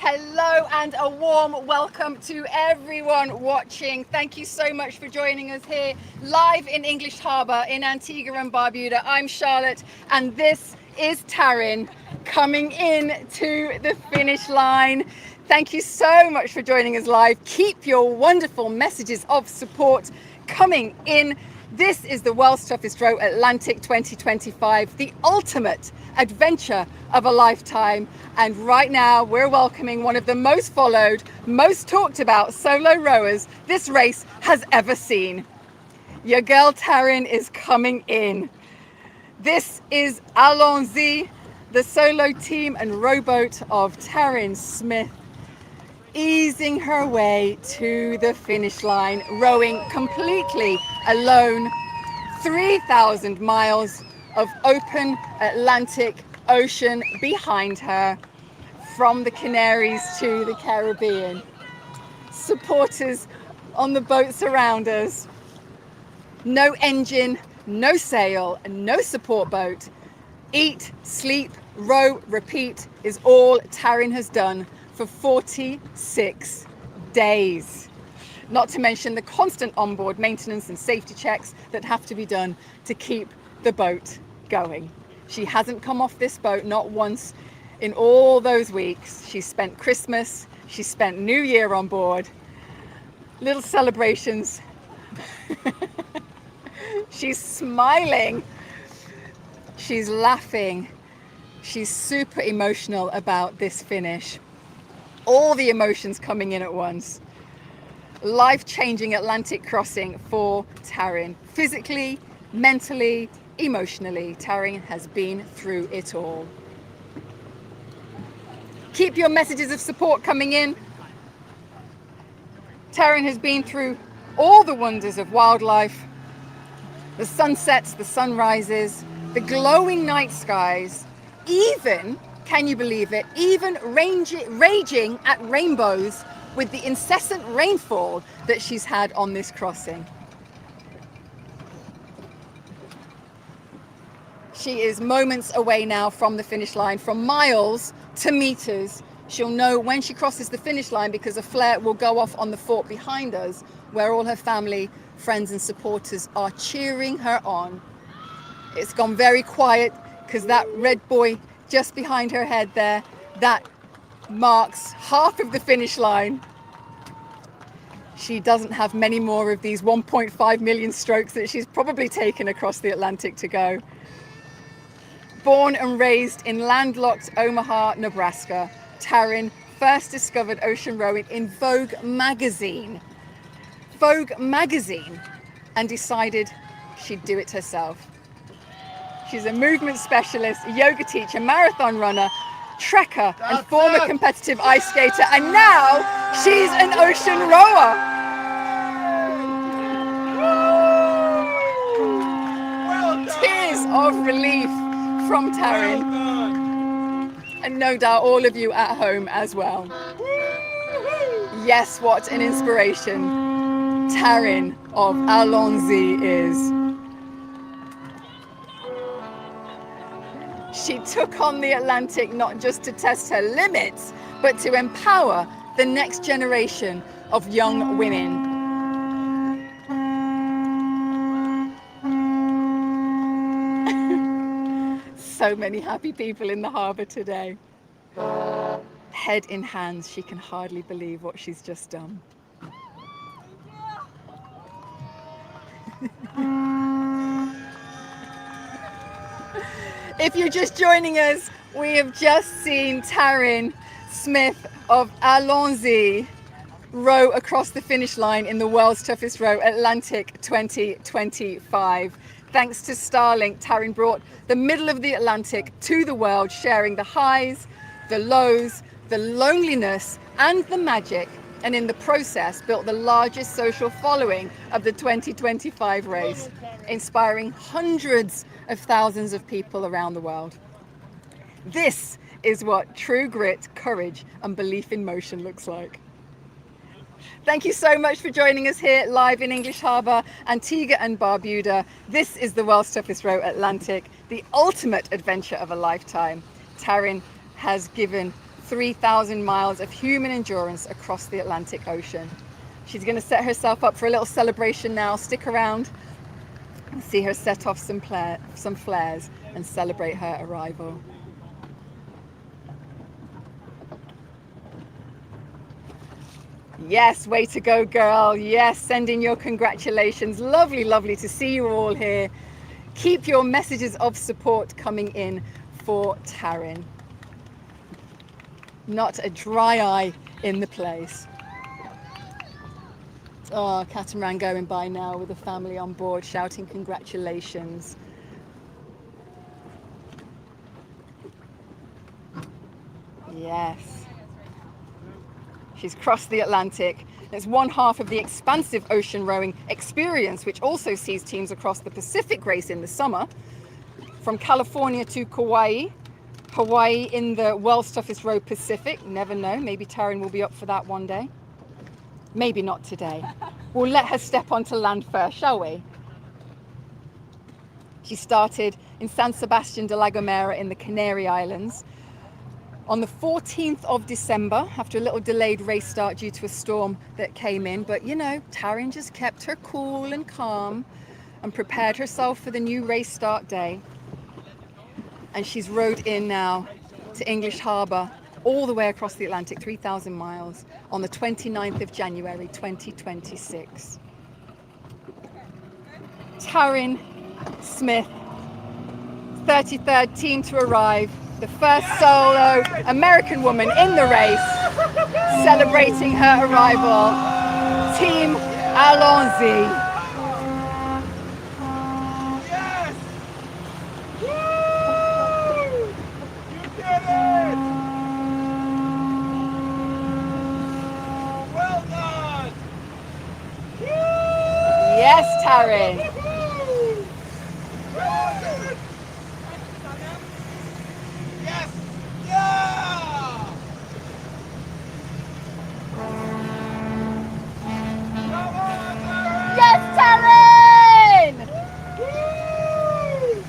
Hello and a warm welcome to everyone watching. Thank you so much for joining us here live in English Harbour in Antigua and Barbuda. I'm Charlotte and this is Taryn coming in to the finish line. Thank you so much for joining us live. Keep your wonderful messages of support coming in. This is the World's Toughest Row Atlantic 2025, the ultimate adventure of a lifetime. And right now we're welcoming one of the most followed, most talked about solo rowers this race has ever seen. Your girl Taryn is coming in. This is Allons-Y, the solo team and rowboat of Taryn Smith, easing her way to the finish line, rowing completely alone, 3,000 miles of open Atlantic Ocean behind her, from the Canaries to the Caribbean. Supporters on the boats around us. No engine, no sail, no support boat. Eat, sleep, row, repeat is all Taryn has done for 46 days. Not to mention the constant onboard maintenance and safety checks that have to be done to keep the boat going. She hasn't come off this boat not once in all those weeks. She spent Christmas, she spent New Year on board, little celebrations. She's smiling, she's laughing, she's super emotional about this finish. All the emotions coming in at once. Life-changing Atlantic crossing for Taryn. Physically, mentally, emotionally, Taryn has been through it all. Keep your messages of support coming in. Taryn has been through all the wonders of wildlife, the sunsets, the sunrises, the glowing night skies, even, can you believe it, even raging at rainbows with the incessant rainfall that she's had on this crossing. She is moments away now from the finish line, from miles to meters. She'll know when she crosses the finish line because a flare will go off on the fort behind us, where all her family, friends and supporters are cheering her on. It's gone very quiet because that red buoy just behind her head there, that marks half of the finish line. She doesn't have many more of these 1.5 million strokes that she's probably taken across the Atlantic to go. Born and raised in landlocked Omaha, Nebraska, Taryn first discovered ocean rowing in Vogue magazine. And decided she'd do it herself. She's a movement specialist, yoga teacher, marathon runner, trekker, and former competitive ice skater, and now she's an ocean rower. Tears of relief from Taryn, and no doubt all of you at home as well. Yes, what an inspiration Taryn of Allons-Y is. She took on the Atlantic not just to test her limits, but to empower the next generation of young women. So many happy people in the harbour today. Head in hands, she can hardly believe what she's just done. If you're just joining us, we have just seen Taryn Smith of Allons-Y row across the finish line in the World's Toughest Row Atlantic 2025. Thanks to Starlink, Taryn brought the middle of the Atlantic to the world, sharing the highs, the lows, the loneliness and the magic, and in the process built the largest social following of the 2025 race, inspiring hundreds of thousands of people around the world. This is what true grit, courage, and belief in motion looks like. Thank you so much for joining us here live in English Harbour, Antigua and Barbuda. This is the world's toughest row Atlantic, the ultimate adventure of a lifetime. Taryn has given 3,000 miles of human endurance across the Atlantic Ocean. She's going to set herself up for a little celebration now. Stick around and see her set off some flares and celebrate her arrival. Yes, way to go, girl. Yes, send in your congratulations. Lovely, lovely to see you all here. Keep your messages of support coming in for Taryn. Not a dry eye in the place. Oh, catamaran going by now with the family on board, shouting congratulations. Yes. She's crossed the Atlantic. It's one half of the expansive ocean rowing experience, which also sees teams across the Pacific race in the summer. From California to Kauai, Hawaii in the world's toughest row Pacific. Never know, maybe Taryn will be up for that one day. Maybe not today. We'll let her step onto land first, shall we? She started in San Sebastian de la Gomera in the Canary Islands on the 14th of December, after a little delayed race start due to a storm that came in. But you know, Taryn just kept her cool and calm and prepared herself for the new race start day. And she's rowed in now to English Harbour, all the way across the Atlantic, 3,000 miles, on the 29th of January 2026. Taryn Smith, 33rd team to arrive, the first solo American woman in the race, celebrating her arrival. Team Allons-Y. Yes! Woo! You did it! Well done! Woo! Yes, Taryn. Yes! Yeah! Come on, Taryn! Yes, Taryn! Woo!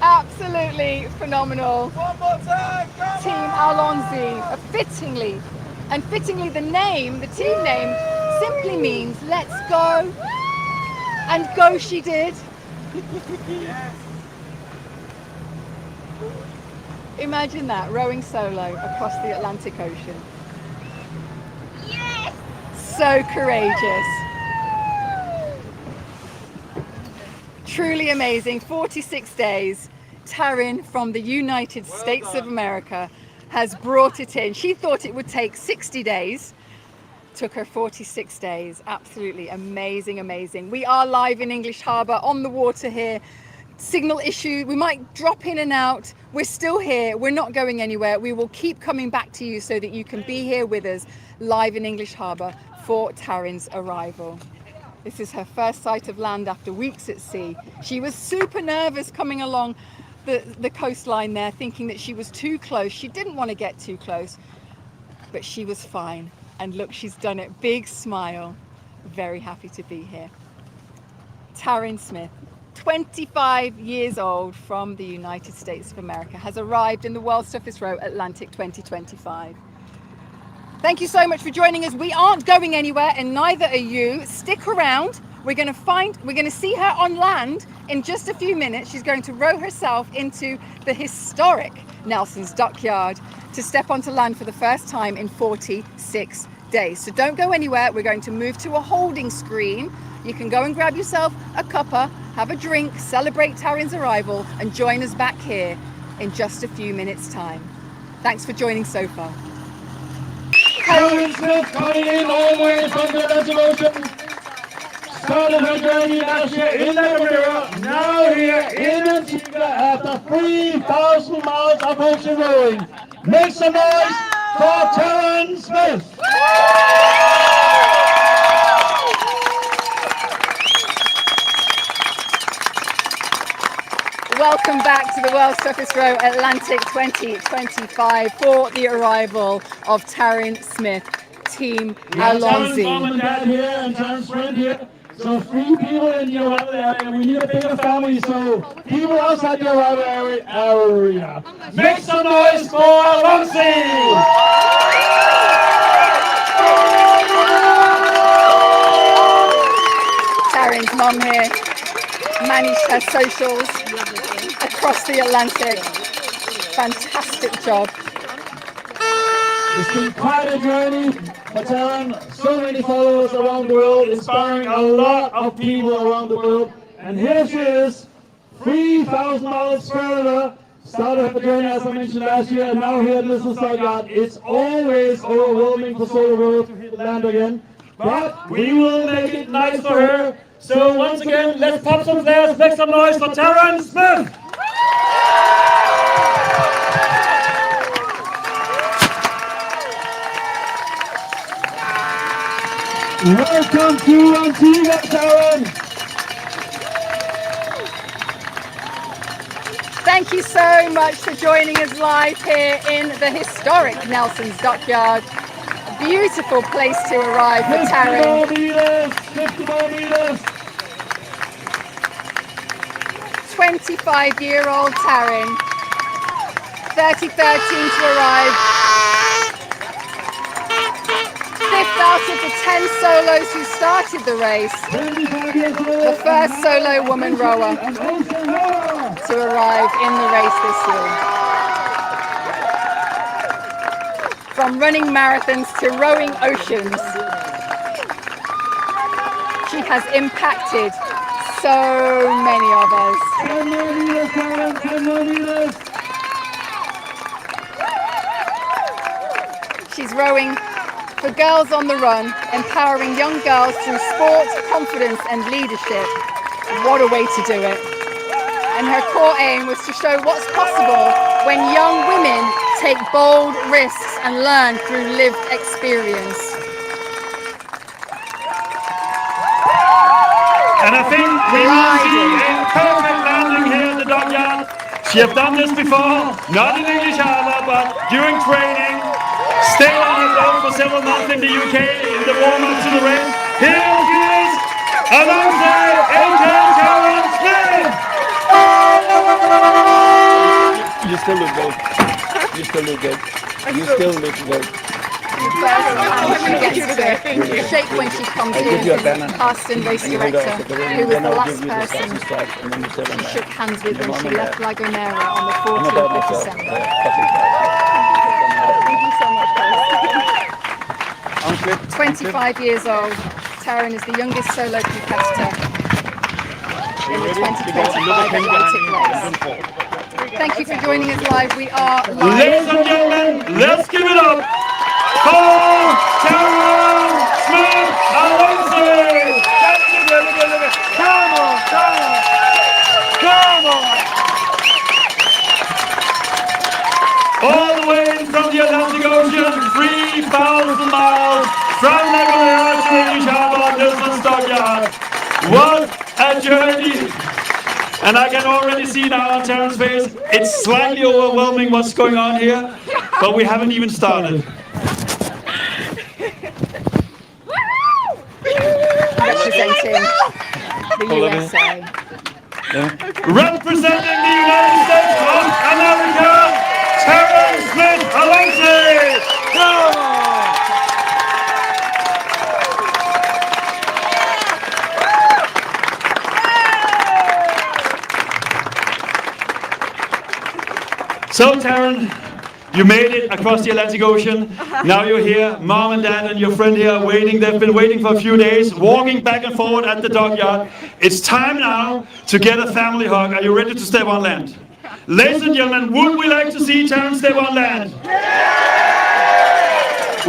Absolutely phenomenal. One more time, come Team on! Allons-Y, fittingly the name, the team name, simply means let's go. And go she did. Yes! Imagine that, rowing solo across the Atlantic Ocean. Yes! So courageous. Truly amazing. 46 days. Taryn from the United States of America has brought it in. She thought it would take 60 days. Took her 46 days. Absolutely amazing, amazing. We are live in English Harbour on the water here. Signal issue, we might drop in and out. We're still here, we're not going anywhere. We will keep coming back to you so that you can be here with us live in English Harbour for Taryn's arrival. This is her first sight of land after weeks at sea. She was super nervous coming along the coastline there, thinking that she was too close. She didn't want to get too close, but she was fine. And look, she's done it. Big smile. Very happy to be here. Taryn Smith, 25 years old, from the United States of America, has arrived in the world's toughest row Atlantic 2025. Thank you so much for joining us. We aren't going anywhere, and neither are you. Stick around. We're going to see her on land in just a few minutes. She's going to row herself into the historic Nelson's Dockyard to step onto land for the first time in 46 days. So don't go anywhere. We're going to move to a holding screen. You can go and grab yourself a cuppa, have a drink, celebrate Taryn's arrival, and join us back here in just a few minutes' time. Thanks for joining so far. Taryn Smith coming in all the way from the Atlantic Ocean. Started her journey last year in La Gomera, now here in Antigua after 3,000 miles of ocean rowing. Make some noise for Taryn Smith. welcome back to the World's Toughest Row Atlantic 2025 for the arrival of Taryn Smith, Team Taryn's mom Allons-Y. and dad here and Taryn's friend here. So 3 people in your arrival area. We need a bigger family, so people outside your arrival area. Make some noise for Allons-Y! Taryn's mom here managed her socials across the Atlantic. Fantastic job. It's been quite a journey for Taryn. So many followers around the world, inspiring a lot of people around the world. And here she is, 3,000 miles further. Started her journey, as I mentioned last year, and now here at Little Stockyard. It's always overwhelming for Solar World to hit the land again. But we will make it nice for her. So once again, let's pop some flares, make some noise for Taryn Smith! Welcome to Antigua, Taryn! Thank you so much for joining us live here in the historic Nelson's Dockyard. A beautiful place to arrive for 50 Taryn. more meters, 50 more meters. 25-year-old Taryn, 3013 to arrive. 5th out of the 10 solos who started the race. The first solo woman rower to arrive in the race this year. From running marathons to rowing oceans, she has impacted so many of us. 10 more meters, Taryn, 10 more meters. She's rowing for Girls on the Run, empowering young girls through sport, confidence and leadership. What a way to do it. And her core aim was to show what's possible when young women take bold risks and learn through lived experience. And I think we will see a perfect landing here at the Dockyard. She has done this before, not in English Harbor, but during training. Stayed on her boat for several months in the UK in the warm-up to the race. Here she is, Allons-Y, Taryn Smith! You still look good. You still look good. You still look good. The shake when she comes in is Carsten, race director, who was the last person she shook hands with when she left La Gomera on the 14th of December. Thank you so much, guys. 25 years old, Taryn is the youngest solo competitor in the 2025 Atlantic race. Thank you for joining us live. We are live. Ladies and gentlemen, let's give it up for Taryn Smith Allons-Y! Come on, come on, come on! All the way from the Atlantic Ocean, 3,000 miles from La Gomera to English Harbor, Nelson's Dockyard. What a journey! And I can already see now on Taryn's face, it's slightly overwhelming what's going on here, but we haven't even started. Representing the USA. Representing the United States of America, Taryn Smith Allons-Y! Come on! So Taryn, you made it across the Atlantic Ocean. Now you're here, mom and dad and your friend here are waiting. They've been waiting for a few days, walking back and forward at the dockyard. It's time now to get a family hug. Are you ready to step on land? Ladies and gentlemen, would we like to see Taryn step on land?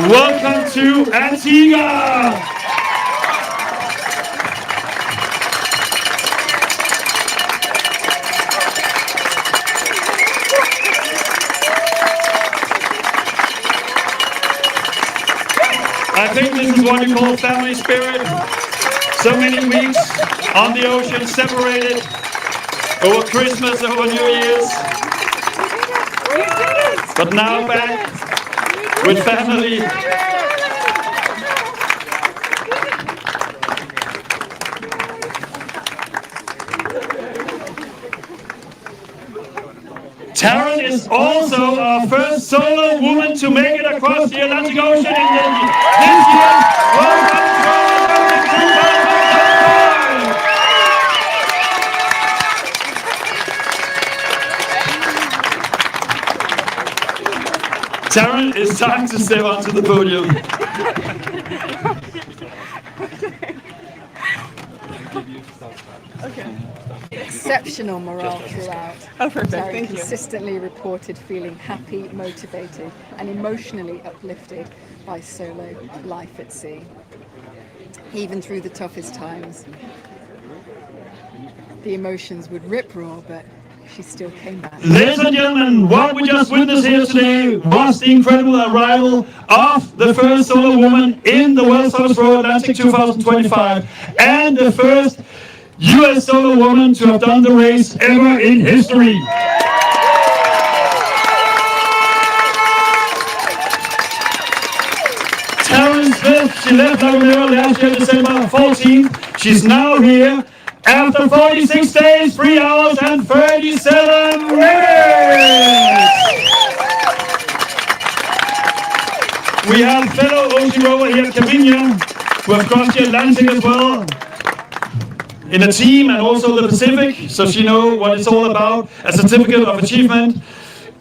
Welcome to Antigua! I think this is what you call family spirit. So many weeks on the ocean, separated. over Christmas, over New Year's. But now back with family. Taryn is also our first solo woman to make it across the Atlantic Ocean in this year's World Cup 2025. Taryn, it's time to step onto the podium. Exceptional morale throughout. Oh, perfect. Taryn Thank you. consistently reported feeling happy, motivated, and emotionally uplifted by solo life at sea. Even through the toughest times, the emotions would rip roar, but she still came back. Ladies and gentlemen, what we just witnessed here today was the incredible arrival of the first solo woman in the World Service Row Atlantic 2025 and the first US solo woman to have done the race ever in history. Taryn Smith, she left Allons-Y last year, December 14th. She's now here after 46 days, 3 hours and 37 minutes. We have fellow ocean rower here, Taryn, who have crossed the Atlantic as well, in a team and also the Pacific, so she knows what it's all about, a certificate of achievement,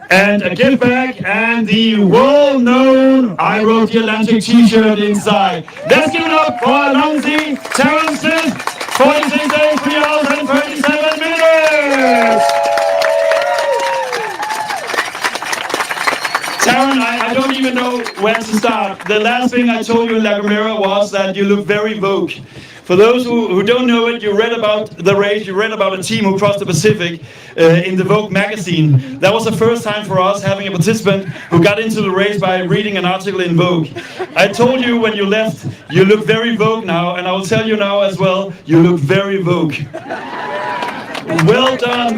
and a gift bag, and the well-known I Wrote the Atlantic t-shirt inside. Let's give it up for Allons-Y, Taryn Smith, 46 days, 3 hours and 37 minutes! Taryn, I don't even know where to start. The last thing I told you in La Gomera was that you look very Vogue. For those who don't know it, you read about the race, you read about a team who crossed the Pacific in the Vogue magazine. That was the first time for us having a participant who got into the race by reading an article in Vogue. I told you when you left, you look very Vogue now, and I will tell you now as well, you look very Vogue. Well done.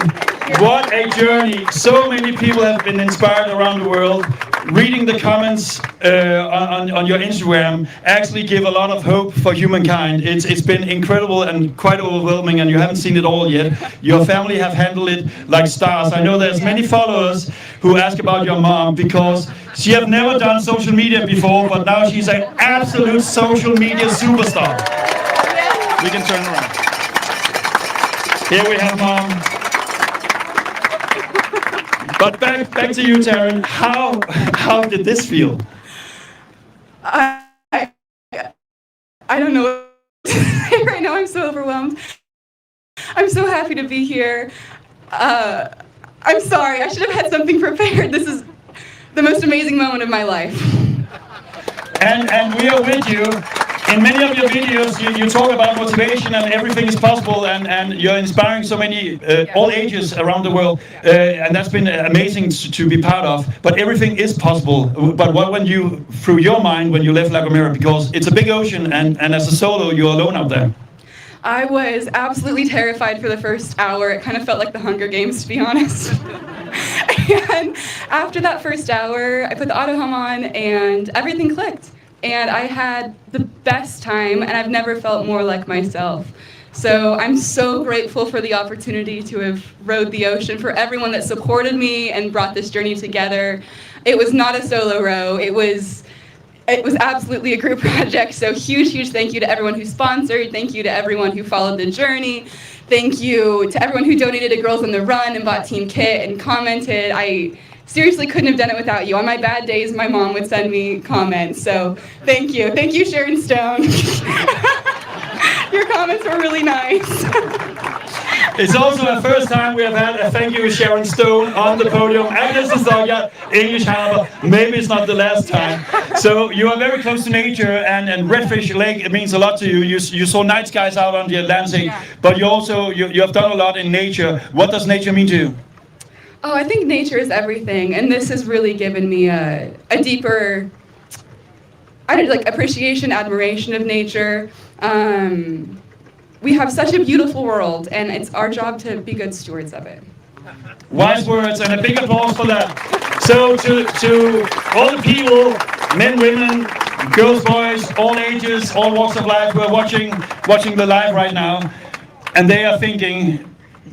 What a journey. So many people have been inspired around the world. Reading the comments on your Instagram actually give a lot of hope for humankind. It's been incredible and quite overwhelming, and you haven't seen it all yet. Your family have handled it like stars. I know there's many followers who ask about your mom because she have never done social media before, but now she's an absolute social media superstar. We can turn around. Here we have Mom. But back to you, Taryn. How did this feel? I don't know what to say right now. I'm so overwhelmed. I'm so happy to be here. I'm sorry. I should have had something prepared. This is the most amazing moment of my life. And we are with you. In many of your videos, you talk about motivation and everything is possible, and you're inspiring so many, all ages around the world, and that's been amazing to be part of. But everything is possible. But what went you through your mind when you left La Gomera? Because it's a big ocean, and as a solo, you're alone out there. I was absolutely terrified for the first hour. It kind of felt like the Hunger Games, to be honest. And after that first hour, I put the auto home on, and everything clicked. And I had the best time, and I've never felt more like myself. So I'm so grateful for the opportunity to have rode the ocean, for everyone that supported me and brought this journey together. It was not a solo row. It was absolutely a group project. So huge thank you to everyone who sponsored. Thank you to everyone who followed the journey. Thank you to everyone who donated to Girls on the Run and bought Team Kit and commented. I seriously couldn't have done it without you. On my bad days, my mom would send me comments. So thank you. Thank you, Sharon Stone. Your comments were really nice. It's also the first time we have had a thank you Sharon Stone on the podium. And this is English Harbour. Maybe it's not the last time. So you are very close to nature, and Redfish Lake, it means a lot to you. You saw night skies out on the Atlantic, but you also you have done a lot in nature. What does nature mean to you? Oh, I think nature is everything, and this has really given me a deeper, appreciation, admiration of nature. we have such a beautiful world, and it's our job to be good stewards of it. Wise words, and a big applause for that. So to all the people, men, women, girls, boys, all ages, all walks of life who are watching the live right now, and they are thinking,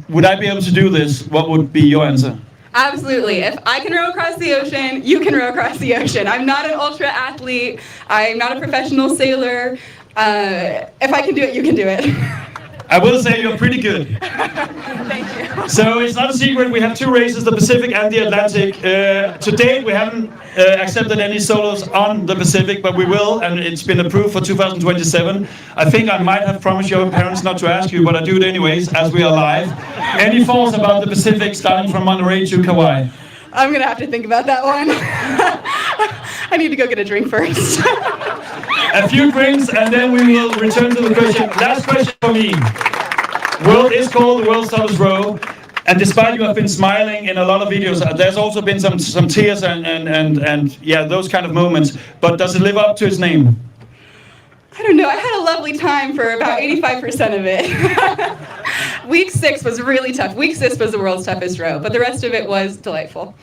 would I be able to do this? What would be your answer? Absolutely. If I can row across the ocean, you can row across the ocean. I'm not an ultra athlete. I'm not a professional sailor. If I can do it, you can do it. I will say you're pretty good. Thank you. So it's not a secret, we have two races, the Pacific and the Atlantic. To date, we haven't accepted any solos on the Pacific, but we will, and it's been approved for 2027. I think I might have promised your parents not to ask you, but I do it anyways, as we are live. Any thoughts about the Pacific starting from Monterey to Kauai? I'm going to have to think about that one. I need to go get a drink first. A few drinks, and then we will return to the question. Last question for me. World is called the world's toughest row, and despite you have been smiling in a lot of videos, there's also been some tears and yeah, those kind of moments. But does it live up to its name? I don't know. I had a lovely time for about 85% of it. Week 6 was really tough. Week 6 was the world's toughest row, but the rest of it was delightful.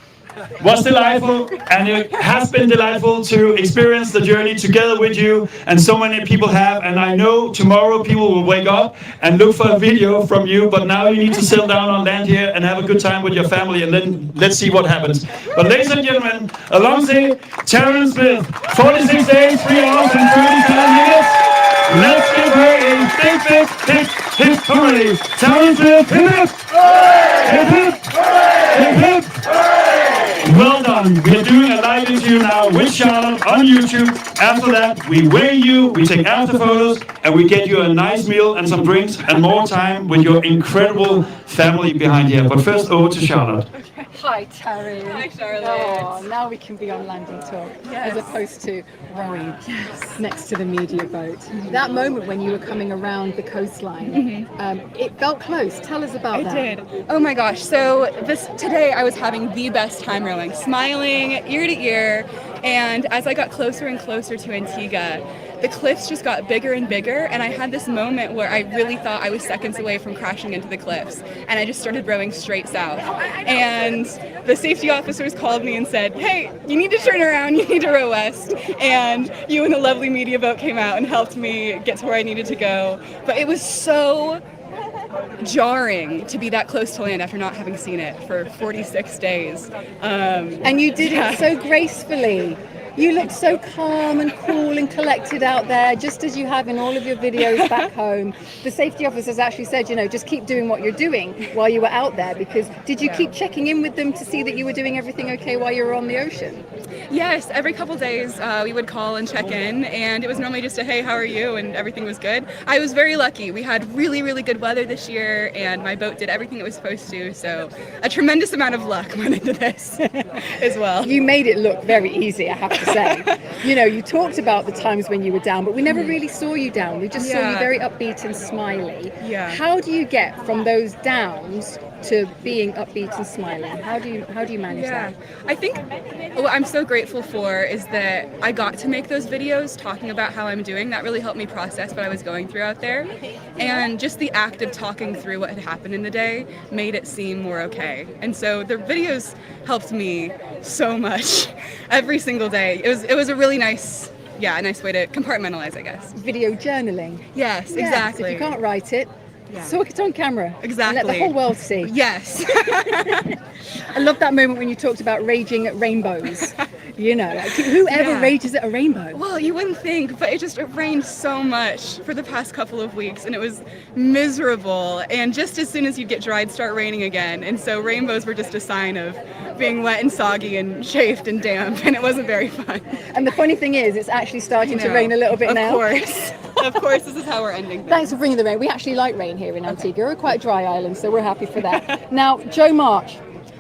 Was delightful, and it has been delightful to experience the journey together with you, and so many people have, and I know tomorrow people will wake up and look for a video from you, but now you need to settle down on land here and have a good time with your family, and then let's see what happens. But ladies and gentlemen, Allons-Y, Taryn Smith, 46 days, 3 hours and 35 minutes. Let's give her a big party. Taryn Smith, hip hip! Hip hip! Hip hip! Well done. We're doing a live interview now with Charlotte on YouTube. After that, we weigh you, we take after photos, and we get you a nice meal and some drinks and more time with your incredible family behind here. But first, over to Charlotte. Hi, Taryn. Hi, Charlotte. Oh, now we can be on landing talk as opposed to rowing next to the media boat. That moment when you were coming around the coastline, it felt close. Tell us about that. It did. Oh my gosh. So today I was having the best time rowing, smiling ear to ear. And as I got closer and closer to Antigua, the cliffs just got bigger and bigger, and I had this moment where I really thought I was seconds away from crashing into the cliffs, and I just started rowing straight south. And the safety officers called me and said, hey, you need to turn around, you need to row west. And you and the lovely media boat came out and helped me get to where I needed to go. But it was so jarring to be that close to land after not having seen it for 46 days. And you did it so gracefully. You look so calm and cool and collected out there, just as you have in all of your videos back home. The safety officers actually said, you know, just keep doing what you're doing while you were out there, because did you keep checking in with them to see that you were doing everything okay while you were on the ocean? Yes, every couple days we would call and check in, and it was normally just a hey, how are you, and everything was good. I was very lucky. We had really, really good weather this year, and my boat did everything it was supposed to, so a tremendous amount of luck went into this as well. You made it look very easy, I have to say. You know, you talked about the times when you were down, but we never really saw you down. We just saw you very upbeat and smiley. Yeah. How do you get from those downs to being upbeat and smiling? How do you manage that? I think what I'm so grateful for is that I got to make those videos talking about how I'm doing. That really helped me process what I was going through out there. And just the act of talking through what had happened in the day made it seem more okay. And so the videos helped me so much every single day. It was a really nice a nice way to compartmentalize, I guess. Video journaling. Yes, exactly. If you can't write it, talk it on camera. Exactly. And let the whole world see. Yes. I love that moment when you talked about raging at rainbows. You know, like, whoever rages at a rainbow? Well, you wouldn't think, but it rained so much for the past couple of weeks, and it was miserable. And just as soon as you'd get dry, it'd start raining again. And so rainbows were just a sign of being wet and soggy and chafed and damp, and it wasn't very fun. And the funny thing is, it's actually starting to rain a little bit now. Of course, this is how we're ending things. Thanks for bringing the rain. We actually like rain here in Antigua. We're quite a dry island, so we're happy for that. Now, Joe March.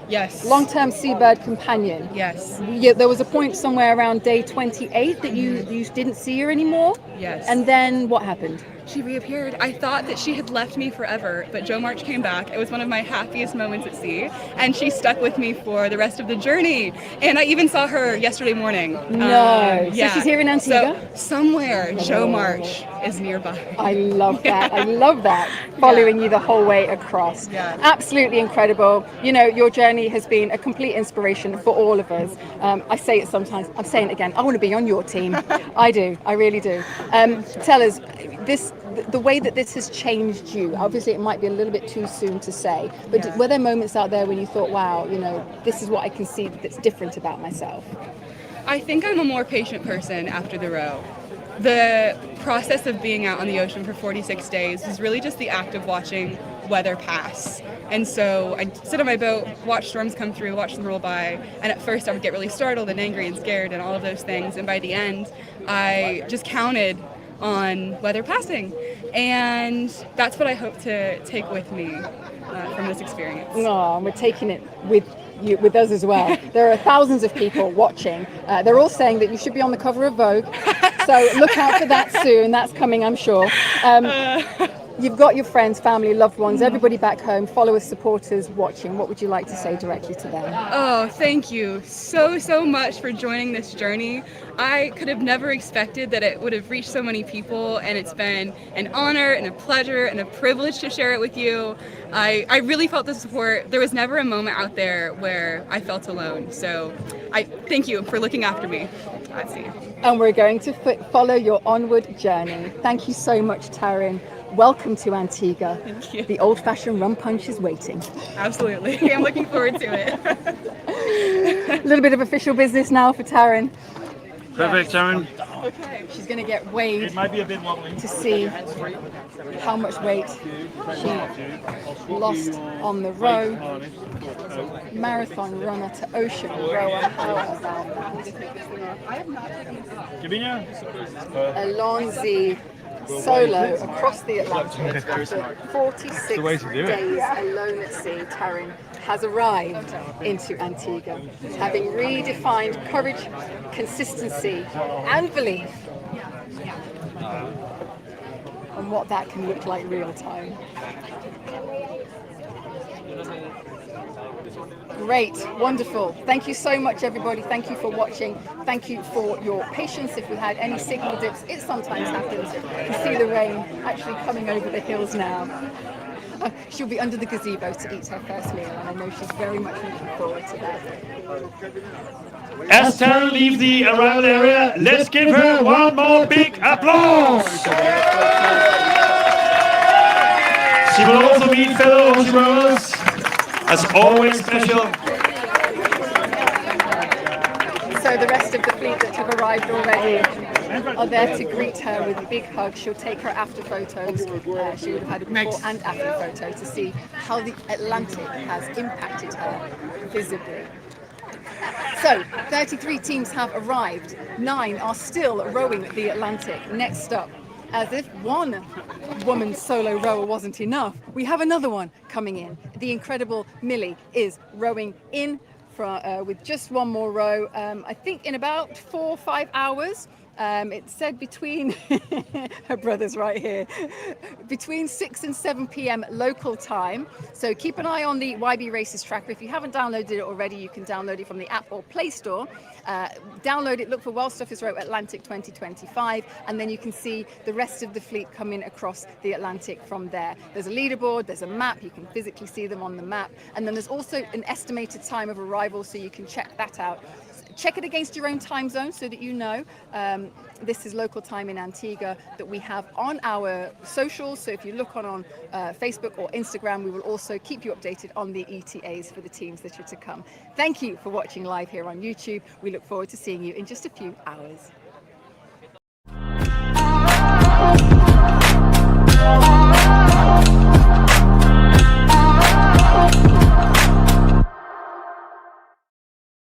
Yes. Long-term seabird companion. Yes. Yeah, there was a point somewhere around day 28 that you didn't see her anymore. Yes. And then what happened? She reappeared. I thought that she had left me forever, but Jo March came back. It was one of my happiest moments at sea, and she stuck with me for the rest of the journey. And I even saw her yesterday morning. No. So she's here in Antigua? So somewhere Jo March is nearby. I love that. I love that. Following you the whole way across. Yeah. Absolutely incredible. You know, your journey has been a complete inspiration for all of us. I say it sometimes, I'm saying it again, I want to be on your team. I do. I really do. Tell us, the way that this has changed you, obviously it might be a little bit too soon to say, but were there moments out there when you thought, wow, you know, this is what I can see that's different about myself? I think I'm a more patient person after the row. The process of being out on the ocean for 46 days was really just the act of watching weather pass. And so I'd sit on my boat, watch storms come through, watch them roll by, and at first I would get really startled and angry and scared and all of those things, and by the end I just counted on weather passing. And that's what I hope to take with me from this experience. Oh, and we're taking it with us as well. There are thousands of people watching. They're all saying that you should be on the cover of Vogue. So look out for that soon. That's coming, I'm sure. You've got your friends, family, loved ones, everybody back home, followers, supporters watching. What would you like to say directly to them? Oh, thank you so much for joining this journey. I could have never expected that it would have reached so many people, and it's been an honor and a pleasure and a privilege to share it with you. I really felt the support. There was never a moment out there where I felt alone. So I thank you for looking after me at sea. And we're going to follow your onward journey. Thank you so much, Taryn. Welcome to Antigua. Thank you. The old-fashioned rum punch is waiting. Absolutely. I'm looking forward to it. A little bit of official business now for Taryn. Perfect, Taryn. Okay. She's going to get weighed It might be a bit wobbly. to see how much weight she lost on the row. Marathon runner to ocean rower. How about that? Allons-Y solo across the Atlantic after 46 days alone at sea. Taryn has arrived into Antigua, having redefined courage, consistency and belief, and what that can look like real time. Great, wonderful. Thank you so much, everybody. Thank you for watching. Thank you for your patience. If we had any signal dips, it sometimes happens. You can see the rain actually coming over the hills now. She'll be under the gazebo to eat her first meal, and I know she's very much looking forward to that. As Taryn leaves the arrival area, let's give her one more big applause. She will also meet fellow ocean rowers, as always special. So the rest of the fleet that have arrived already are there to greet her with a big hug. She'll take her after photos. She would have had a before and after photo to see how the Atlantic has impacted her visibly. So 33 teams have arrived. 9 are still rowing the Atlantic. Next up, as if one woman solo rower wasn't enough, we have another one coming in. The incredible Millie is rowing in with just one more row, I think in about 4 or 5 hours. It said between, her brother's right here, between 6 and 7 p.m. local time. So keep an eye on the YB Races tracker. If you haven't downloaded it already, you can download it from the app or Play Store. Download it, look for Well Stuff is Row Atlantic 2025, and then you can see the rest of the fleet coming across the Atlantic from there. There's a leaderboard, there's a map, you can physically see them on the map, and then there's also an estimated time of arrival, so you can check that out. Check it against your own time zone so that you know this is local time in Antigua that we have on our socials. So if you look on Facebook or Instagram, we will also keep you updated on the ETAs for the teams that are to come. Thank you for watching live here on YouTube. We look forward to seeing you in just a few hours.